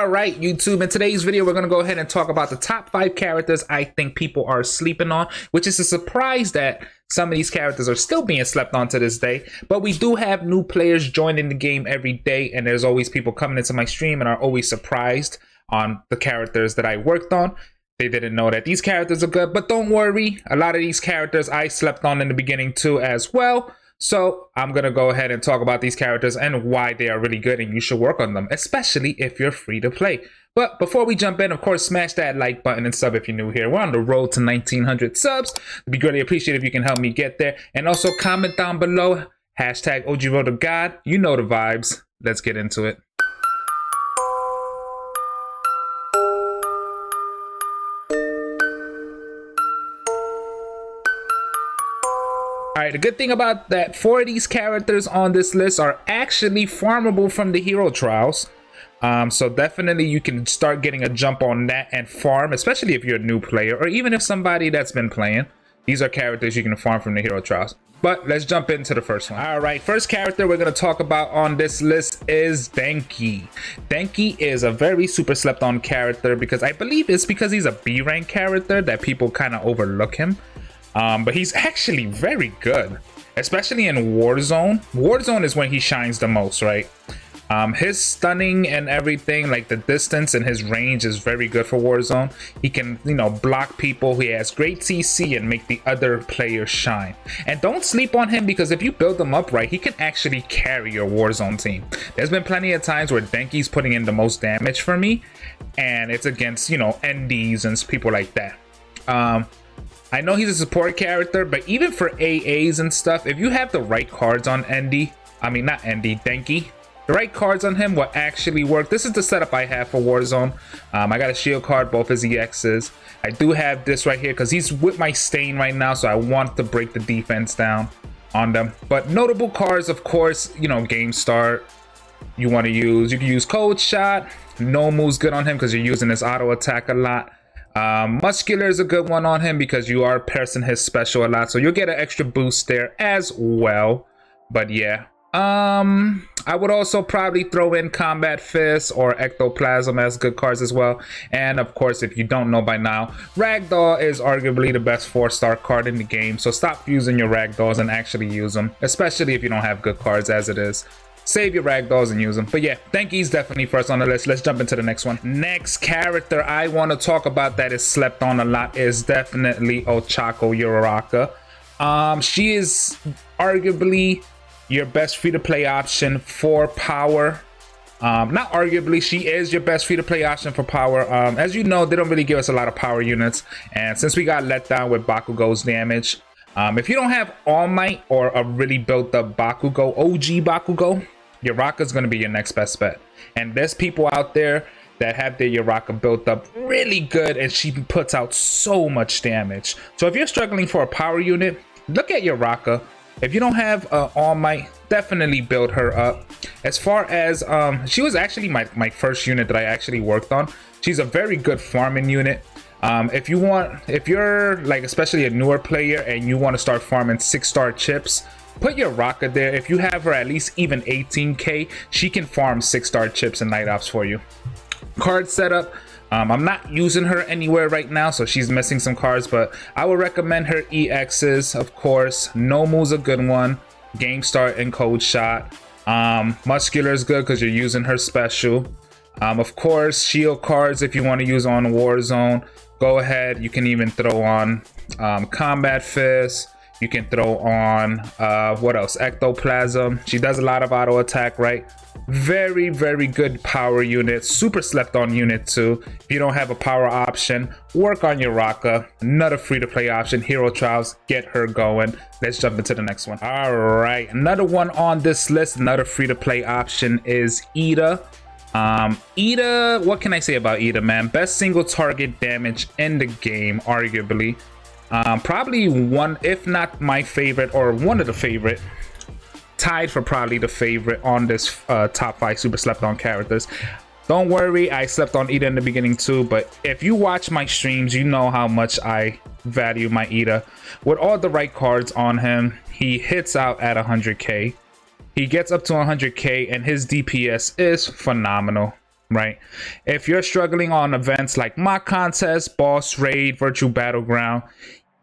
All right, YouTube, in today's video, we're going to go ahead and talk about the top 5 characters I think people are sleeping on, which is a surprise that some of these characters are still being slept on to this day. But we do have new players joining the game every day, and there's always people coming into my stream and are always surprised on the characters that I worked on. They didn't know that these characters are good, but don't worry. A lot of these characters I slept on in the beginning too as well. So I'm going to go ahead and talk about these characters and why they are really good and you should work on them, especially if you're free to play. But before we jump in, of course, smash that like button and sub if you're new here. We're on the road to 1900 subs. It'd be greatly appreciated if you can help me get there. And also comment down below, hashtag OG Road to God. You know the vibes. Let's get into it. Alright, the good thing about that, 4 of these characters on this list are actually farmable from the hero trials. So definitely you can start getting a jump on that and farm, especially if you're a new player or even if somebody that's been playing. These are characters you can farm from the hero trials. But let's jump into the first one. Alright, first character we're going to talk about on this list is Denki. Denki is a very super slept on character because I believe it's because he's a B rank character that people kind of overlook him. But he's actually very good, especially in Warzone. Warzone is when he shines the most, right? His stunning and everything, like the distance and his range is very good for Warzone. He can, you know, block people. He has great CC and make the other players shine. And don't sleep on him because if you build him up right, he can actually carry your Warzone team. There's been plenty of times where Denki's putting in the most damage for me, and it's against, you know, NDs and people like that. I know he's a support character, but even for AAs and stuff, if you have the right cards on Denki, the right cards on him will actually work. This is the setup I have for Warzone. I got a shield card, both his EXs. I do have this right here because he's with my stain right now, so I want to break the defense down on them. But notable cards, of course, you know, game start. You can use cold shot. Nomu's good on him because you're using his auto attack a lot. Muscular is a good one on him because you are pressing his special a lot, so you'll get an extra boost there as well. But yeah, I would also probably throw in Combat Fist or Ectoplasm as good cards as well. And of course, if you don't know by now, Ragdoll is arguably the best 4-star card in the game, so stop using your Ragdolls and actually use them, especially if you don't have good cards as it is. Save your ragdolls and use them. But yeah, Denki's definitely first on the list. Let's jump into the next one. Next character I want to talk about that is slept on a lot is definitely Yuraka. She is arguably your best free-to-play option for power. Not arguably, she is your best free-to-play option for power. As you know, they don't really give us a lot of power units, and since we got let down with Bakugo's damage, if you don't have All Might or a really built up Bakugo, OG Bakugo, Yuraka is going to be your next best bet. And there's people out there that have their Yuraka built up really good and she puts out so much damage. So if you're struggling for a power unit, look at Yuraka. If you don't have All Might, definitely build her up. As far as, she was actually my first unit that I actually worked on. She's a very good farming unit. If you're like especially a newer player and you want to start farming 6-star chips, put Yuraka there. If you have her at least even 18k, she can farm 6-star chips and night ops for you. Card setup, I'm not using her anywhere right now, so she's missing some cards, but I would recommend her EXs, of course. Nomu's a good one. Game start and cold shot. Muscular is good because you're using her special. Of course, shield cards if you want to use on Warzone. Go ahead, you can even throw on Combat Fist. You can throw on, what else? Ectoplasm. She does a lot of auto attack, right? Very, very good power unit. Super slept on unit too. If you don't have a power option, work on Yuraka. Another free to play option. Hero Trials, get her going. Let's jump into the next one. All right, another one on this list, another free to play option is Eata. Eata, what can I say about Eata, man? Best single target damage in the game, arguably. Probably one, if not my favorite, or one of the favorite. Tied for probably the favorite on this top 5 super slept on characters. Don't worry, I slept on Eata in the beginning too, but if you watch my streams, you know how much I value my Eata. With all the right cards on him, he hits out at 100k. He gets up to 100k and his DPS is phenomenal. right? If you're struggling on events like mock contest, boss raid, virtual battleground,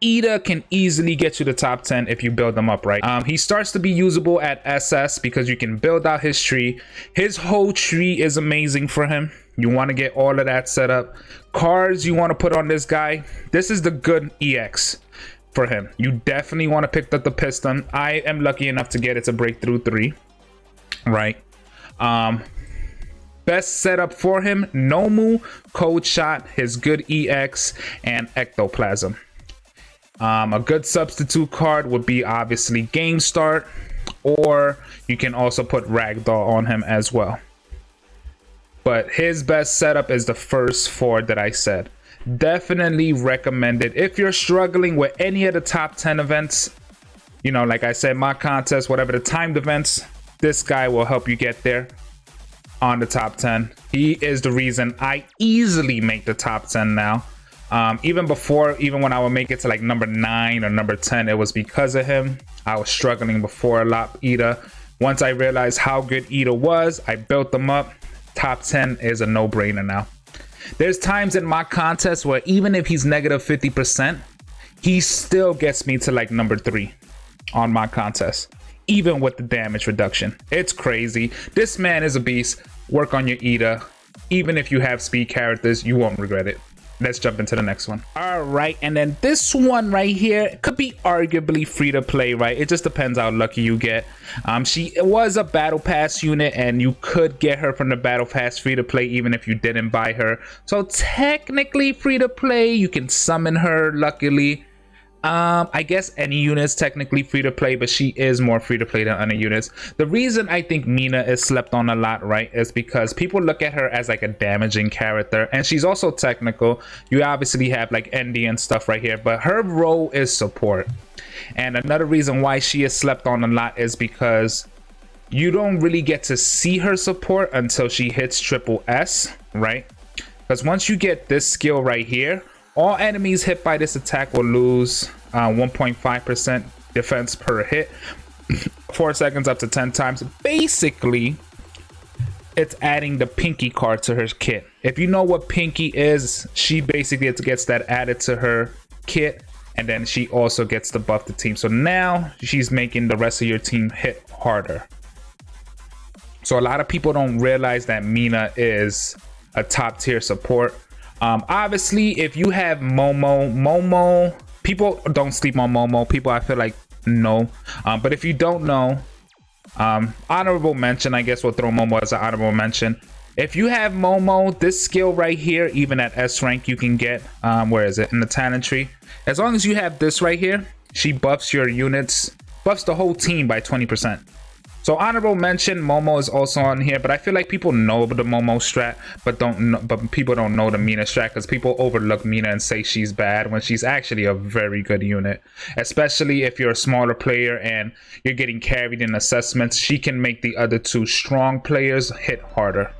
Eata can easily get you the top 10 if you build them up right. He starts to be usable at SS because you can build out his tree. His whole tree is amazing for him. You want to get all of that set up. Cards you want to put on this guy. This is the good EX for him. You definitely want to pick up the piston. I am lucky enough to get it to breakthrough 3, right? Best setup for him: Nomu, Code Shot, his good EX, and Ectoplasm. A good substitute card would be obviously Game Start, or you can also put Ragdoll on him as well. But his best setup is the first 4 that I said. Definitely recommended if you're struggling with any of the top 10 events. You know, like I said, my contest, whatever the timed events, this guy will help you get there on the top 10. He is the reason I easily make the top 10 now. Even when I would make it to like number 9 or number 10, it was because of him. I was struggling before a lot. Eata. Once I realized how good Eata was, I built them up. Top 10 is a no-brainer now. There's times in my contest where even if he's negative 50%, he still gets me to like number 3 on my contest, even with the damage reduction. It's crazy. This man is a beast. Work on your Eata. Even if you have speed characters, you won't regret it. Let's jump into the next one. All right, and then this one right here could be arguably free to play, right? It just depends how lucky you get. She was a battle pass unit, and you could get her from the battle pass free to play even if you didn't buy her. So technically free to play. You can summon her, luckily. I guess any unit's technically free to play, but she is more free to play than other units. The reason I think Mina is slept on a lot, right, is because people look at her as like a damaging character, and she's also technical. You obviously have like ND and stuff right here, but her role is support. And another reason why she is slept on a lot is because you don't really get to see her support until she hits triple S, right? Because once you get this skill right here, all enemies hit by this attack will lose 1.5% defense per hit, 4 seconds up to 10 times. Basically, it's adding the Pinky card to her kit. If you know what Pinky is, she basically gets that added to her kit, and then she also gets to buff the team. So now she's making the rest of your team hit harder. So a lot of people don't realize that Mina is a top tier support. Obviously, if you have Momo, people don't sleep on Momo. People, I feel like, know. But if you don't know, honorable mention, I guess we'll throw Momo as an honorable mention. If you have Momo, this skill right here, even at S rank, you can get, where is it? In the talent tree. As long as you have this right here, she buffs your units, buffs the whole team by 20%. So honorable mention, Momo is also on here, but I feel like people know the Momo strat, but people don't know the Mina strat, because people overlook Mina and say she's bad when she's actually a very good unit. Especially if you're a smaller player and you're getting carried in assessments, she can make the other 2 strong players hit harder.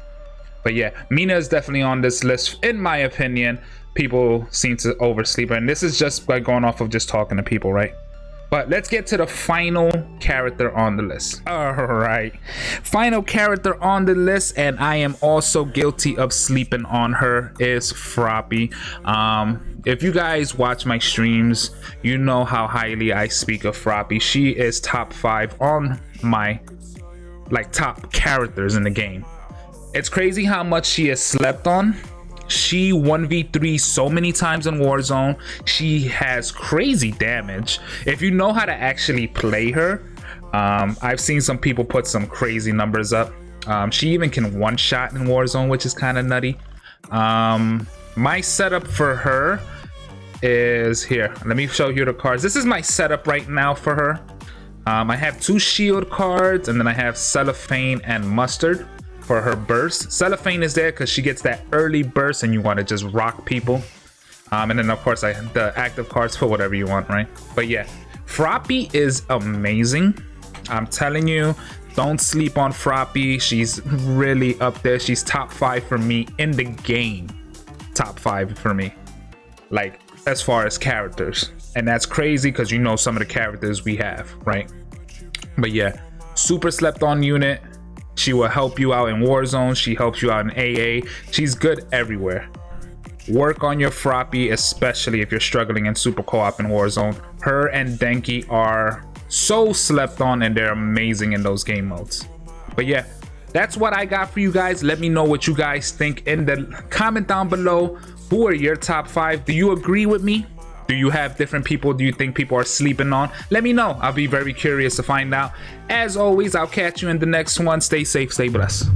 But yeah, Mina is definitely on this list, in my opinion. People seem to oversleep her, and this is just by going off of just talking to people, right? But let's get to the final character on the list. All right, final character on the list, and I am also guilty of sleeping on her, is Froppy. If you guys watch my streams, you know how highly I speak of Froppy. She is top 5 on my top characters in the game. It's crazy how much she is slept on. She 1v3 so many times in Warzone. She has crazy damage. If you know how to actually play her, I've seen some people put some crazy numbers up. She even can one-shot in Warzone, which is kind of nutty. My setup for her is here. Let me show you the cards. This is my setup right now for her. I have 2 shield cards, and then I have Cellophane and Mustard for her burst. Cellophane is there because she gets that early burst and you want to just rock people. And then of course the active cards for whatever you want, right? But yeah, Froppy is amazing. I'm telling you, don't sleep on Froppy. She's really up there. She's top 5 for me in the game. Top 5 for me, like as far as characters. And that's crazy because you know some of the characters we have, right? But yeah, super slept on unit. She will help you out in Warzone. She helps you out in AA. She's good everywhere. Work on your Froppy, especially if you're struggling in super co-op in Warzone. Her and Denki are so slept on, and they're amazing in those game modes. But yeah, that's what I got for you guys. Let me know what you guys think in the comment down below. Who are your top 5? Do you agree with me? Do you have different people do you think people are sleeping on? Let me know. I'll be very curious to find out. As always, I'll catch you in the next one. Stay safe, stay blessed.